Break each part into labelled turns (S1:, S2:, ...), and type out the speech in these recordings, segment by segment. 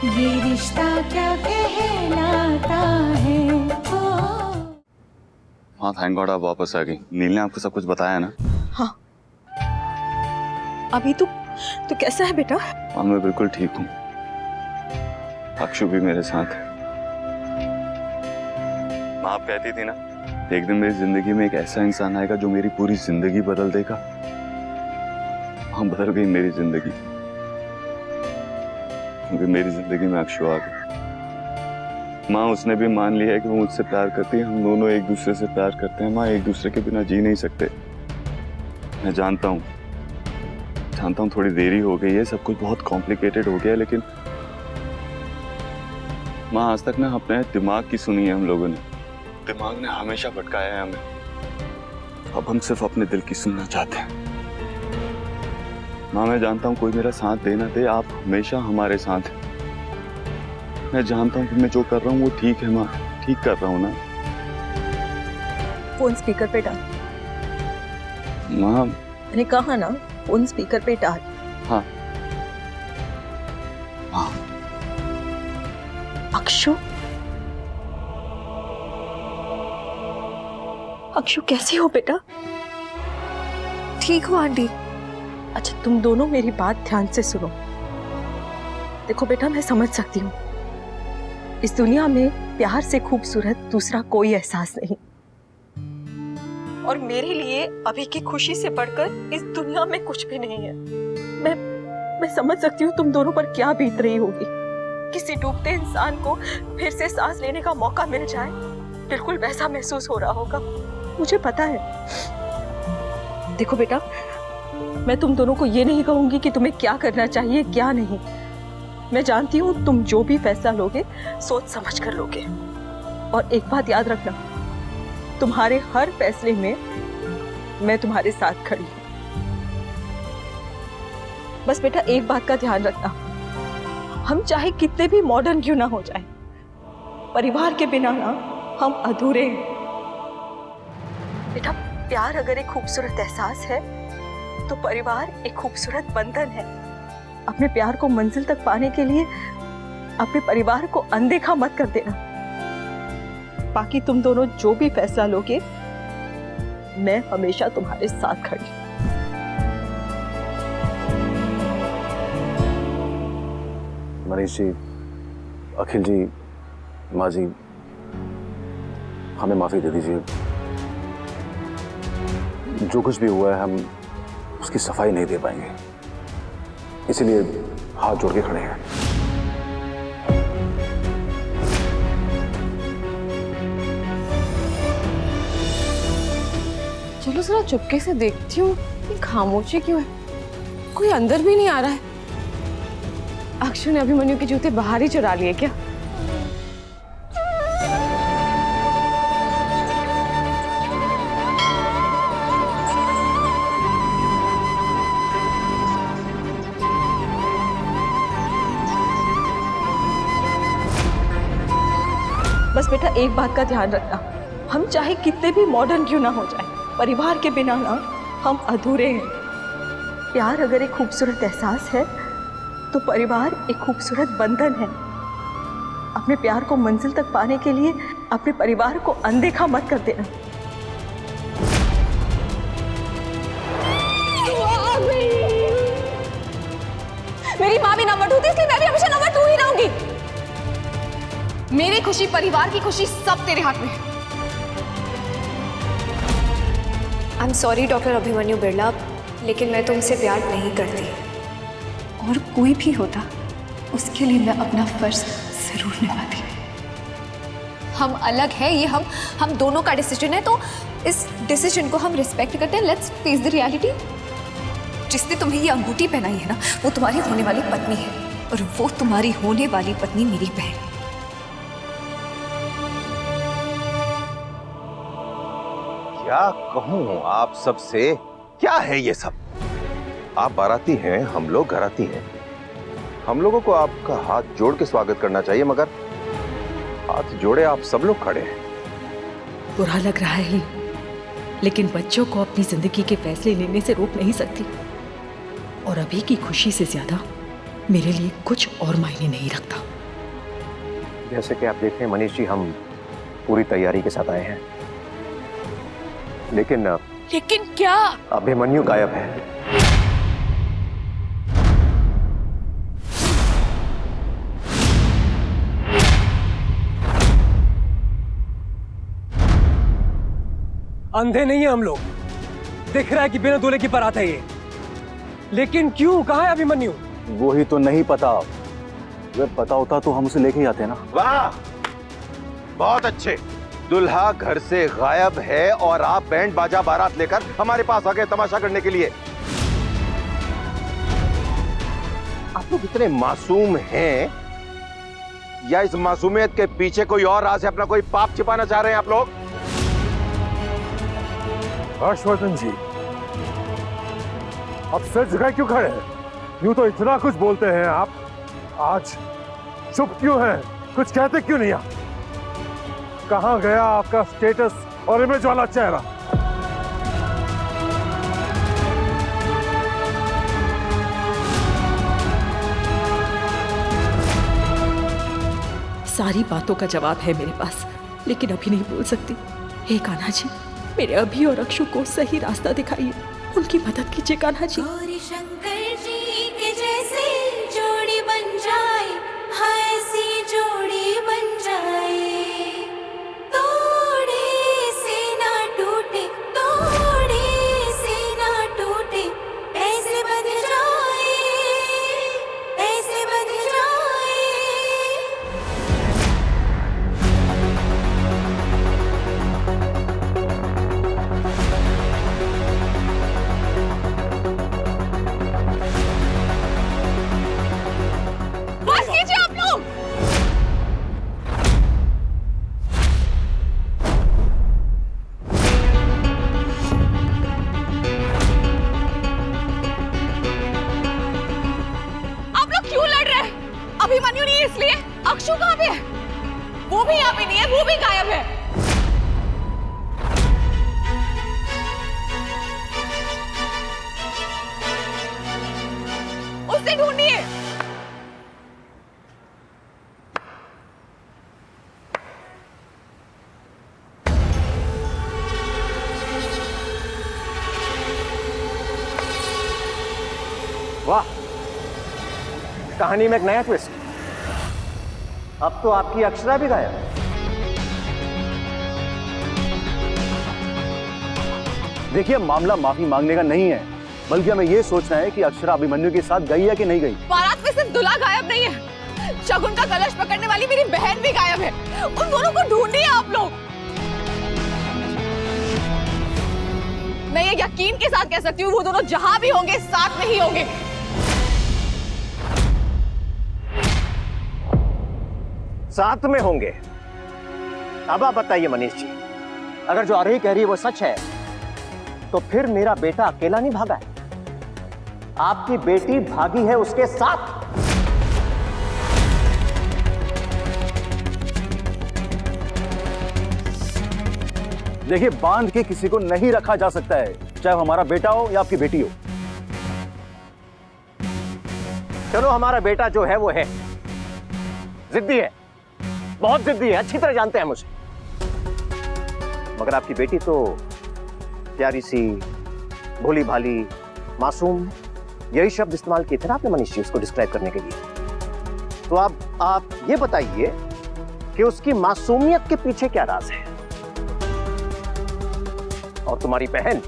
S1: ये रिश्ता क्या कहलाता है।
S2: हाँ थैंक गॉड आप वापस आ गई। नील ने आपको सब कुछ बताया ना?
S3: हाँ। अभी तू कैसा है बेटा?
S2: हाँ मैं बिल्कुल ठीक हूँ। अक्षु भी मेरे साथ है। माँ आप कहती थी ना एक दिन मेरी जिंदगी में एक ऐसा इंसान आएगा जो मेरी पूरी जिंदगी बदल देगा। हाँ बदल गई मेरी जिंदगी, क्योंकि मेरी जिंदगी में अक्षु आ गई। माँ उसने भी मान लिया है कि वो मुझसे प्यार करती है। हम दोनों एक दूसरे से प्यार करते हैं। माँ एक दूसरे के बिना जी नहीं सकते। मैं जानता हूँ थोड़ी देरी हो गई है, सब कुछ बहुत कॉम्प्लिकेटेड हो गया है, लेकिन माँ आज तक ना अपने दिमाग की सुनी है हम लोगों ने। दिमाग ने हमेशा भटकाया है हमें। अब हम सिर्फ अपने दिल की सुनना चाहते हैं। माँ मैं जानता हूँ कोई मेरा साथ दे ना दे, आप हमेशा हमारे साथ हैं। मैं जानता हूँ कि मैं जो कर रहा हूँ वो ठीक है माँ, ठीक कर रहा हूँ ना।
S3: फोन स्पीकर पे डाल।
S2: माँ
S3: मैंने कहा ना फोन स्पीकर पे डाल।
S2: हाँ हाँ।
S3: अक्षु, अक्षु कैसे हो बेटा?
S4: ठीक हो आंटी?
S3: अच्छा तुम दोनों मेरी बात ध्यान से सुनो। देखो बेटा मैं समझ सकती हूँ, इस दुनिया में प्यार से खूबसूरत दूसरा कोई एहसास नहीं, और मेरे लिए अभी की खुशी से बढ़कर इस दुनिया में कुछ भी नहीं है। मैं समझ सकती हूँ तुम दोनों पर क्या बीत रही होगी। किसी डूबते इंसान को फिर से सांस लेने का मौका मिल जाए, बिल्कुल वैसा महसूस हो रहा होगा, मुझे पता है। देखो बेटा मैं तुम दोनों को ये नहीं कहूंगी कि तुम्हें क्या करना चाहिए क्या नहीं। मैं जानती हूँ तुम जो भी फैसला लोगे सोच समझ कर लोगे, और एक बात याद रखना, तुम्हारे हर फैसले में मैं तुम्हारे साथ खड़ी हूँ। बस बेटा एक बात का ध्यान रखना, हम चाहे कितने भी मॉडर्न क्यों ना हो जाए, परिवार के बिना ना हम अधूरे हैं। बेटा प्यार अगर एक खूबसूरत एहसास है तो परिवार एक खूबसूरत बंधन है। अपने प्यार को मंजिल तक पाने के लिए अपने परिवार को अनदेखा मत कर देना। बाकी तुम दोनों जो भी फैसला लोगे मैं हमेशा तुम्हारे साथ खड़ी हूं।
S5: मनीष जी, अखिल जी, माँ जी, हमें माफी दे दीजिए। जो कुछ भी हुआ है हम उसकी सफाई नहीं दे पाएंगे, इसीलिए हाथ जोड़ के खड़े हैं।
S4: चलो जरा चुपके से देखती हूँ कि खामोशी क्यों है, कोई अंदर भी नहीं आ रहा है। अक्षु ने अभिमन्यु के जूते बाहर ही चुरा लिए क्या?
S3: बस बेटा एक बात का ध्यान रखना, हम चाहे कितने भी मॉडर्न क्यों ना हो जाए, परिवार के बिना ना हम अधूरे हैं। प्यार अगर एक खूबसूरत एहसास है तो परिवार एक खूबसूरत बंधन है। अपने प्यार को मंजिल तक पाने के लिए अपने परिवार को अनदेखा मत कर देना।
S4: मेरी माँ भी नंबर 2 थी, इसलिए मैं भी हमेशा नंबर 2 ही रहूंगी। मेरी खुशी, परिवार की खुशी, सब तेरे हाथ में है।
S6: I am sorry doctor Abhimanyu Birla, लेकिन मैं तुमसे प्यार नहीं करती। और कोई भी होता उसके लिए मैं अपना फर्ज जरूर निभाती। हम अलग हैं, ये हम दोनों का डिसीजन है, तो इस डिसीजन को हम रिस्पेक्ट करते हैं। Let's face the reality. जिसने तुम्हें ये अंगूठी पहनाई है ना, वो तुम्हारी होने वाली पत्नी है, और वो तुम्हारी होने वाली पत्नी मेरी बहन।
S7: क्या कहूं आप सबसे, क्या है ये सब? आप बाराती हैं, हम लोग घराती हैं। हम लोगों को आपका हाथ जोड़ के स्वागत करना चाहिए, मगर हाथ जोड़े आप सब लोग खड़े हैं।
S8: बुरा लग रहा है ही, लेकिन बच्चों को अपनी जिंदगी के फैसले लेने से रोक नहीं सकती, और अभी की खुशी से ज्यादा मेरे लिए कुछ और मायने नहीं रखता।
S5: जैसे कि आप देख रहे हैं मनीष जी, हम पूरी तैयारी के साथ आए हैं, लेकिन
S4: क्या?
S5: अभिमन्यु गायब है।
S9: अंधे नहीं है हम लोग, दिख रहा है कि बिना दूल्हे की बारात है ये, लेकिन क्यों, कहाँ है अभिमन्यु?
S5: वो ही तो नहीं पता। अगर पता होता तो हम उसे लेके ही आते ना।
S7: वाह, बहुत अच्छे। दुल्हा घर से गायब है और आप बैंड बाजा बारात लेकर हमारे पास आ गए तमाशा करने के लिए। आप लोग इतने मासूम हैं या इस मासूमियत के पीछे कोई और राज है, अपना कोई पाप छिपाना चाह रहे हैं आप लोग?
S10: हर्षवर्धन जी, आप सर जगह क्यों खड़े हैं? यूं तो इतना कुछ बोलते हैं आप, आज चुप क्यों हैं? कुछ कहते क्यों नहीं आप? कहां गया आपका स्टेटस और इमेज वाला चेहरा?
S8: सारी बातों का जवाब है मेरे पास, लेकिन अभी नहीं बोल सकती। हे कान्हा जी, मेरे अभी और अक्षु को सही रास्ता दिखाइए, उनकी मदद कीजिए कान्हा जी।
S1: गौरी शंकर जी के जैसे जोड़ी बन जाए, हाँ ऐसी जोड़ी बन जाए, तोड़े से ना टूटे, तोड़े से ना टूटे, ऐसे बंध जाए, ऐसे बंध जाए।
S4: बस कीजिए आप लोग। आप लोग क्यों लड़ रहे हैं? अभिमन्यु नहीं है इसलिए। अक्षु कहाँ पे है? वो भी यहाँ पे नहीं है, वो भी गायब है। उसे ढूंढिए।
S5: वाह, कहानी में एक नया ट्विस्ट। अब तो आपकी अक्षरा भी गायब है। देखिए, मामला माफी मांगने का नहीं है, बल्कि हमें यह सोचना है कि अक्षरा अभिमन्यु के साथ गई है कि नहीं गई।
S4: बारात में सिर्फ दूल्हा गायब नहीं है, शगुन का कलश पकड़ने वाली मेरी बहन भी गायब है। उन दोनों को ढूंढिए आप लोग। मैं ये यकीन के साथ कह सकती हूँ, वो दोनों जहां भी होंगे साथ में ही होंगे।
S5: साथ में होंगे? अब आप बताइए मनीष जी, अगर जो आरही कह रही है वो सच है, तो फिर मेरा बेटा अकेला नहीं भागा है, आपकी बेटी भागी है उसके साथ। देखिए, बांध के किसी को नहीं रखा जा सकता है, चाहे वो हमारा बेटा हो या आपकी बेटी हो। चलो, हमारा बेटा जो है वो है, जिद्दी है, बहुत जिद्दी है, अच्छी तरह जानते हैं मुझे। मगर आपकी बेटी तो प्यारी सी, भोली भाली, मासूम, यही शब्द इस्तेमाल किए थे ना आपने मनीष जी उसको डिस्क्राइब करने के लिए। तो आप ये बताइए कि उसकी मासूमियत के पीछे क्या राज है? और तुम्हारी बहन,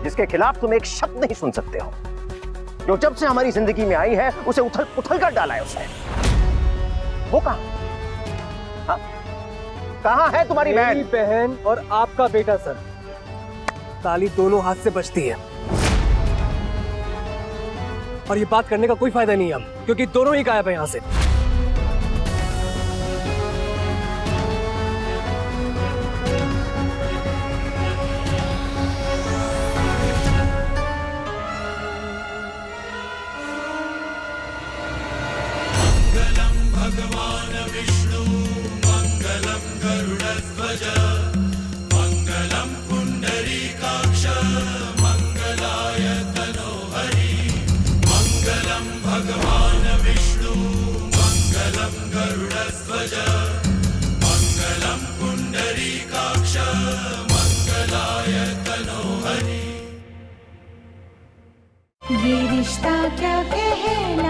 S5: जिसके खिलाफ तुम एक शब्द नहीं सुन सकते हो, जो जब से हमारी जिंदगी में आई है उसे उथल कर डाला है उसने, वो कहां? हाँ? कहां है तुम्हारी
S9: मेरी बहन और आपका बेटा सर, ताली दोनों हाथ से बजती है, और ये बात करने का कोई फायदा नहीं है अब, क्योंकि दोनों ही गायब है यहां से।
S1: भगवान विष्णु मंगलम ये रिश्ता क्या कहलाता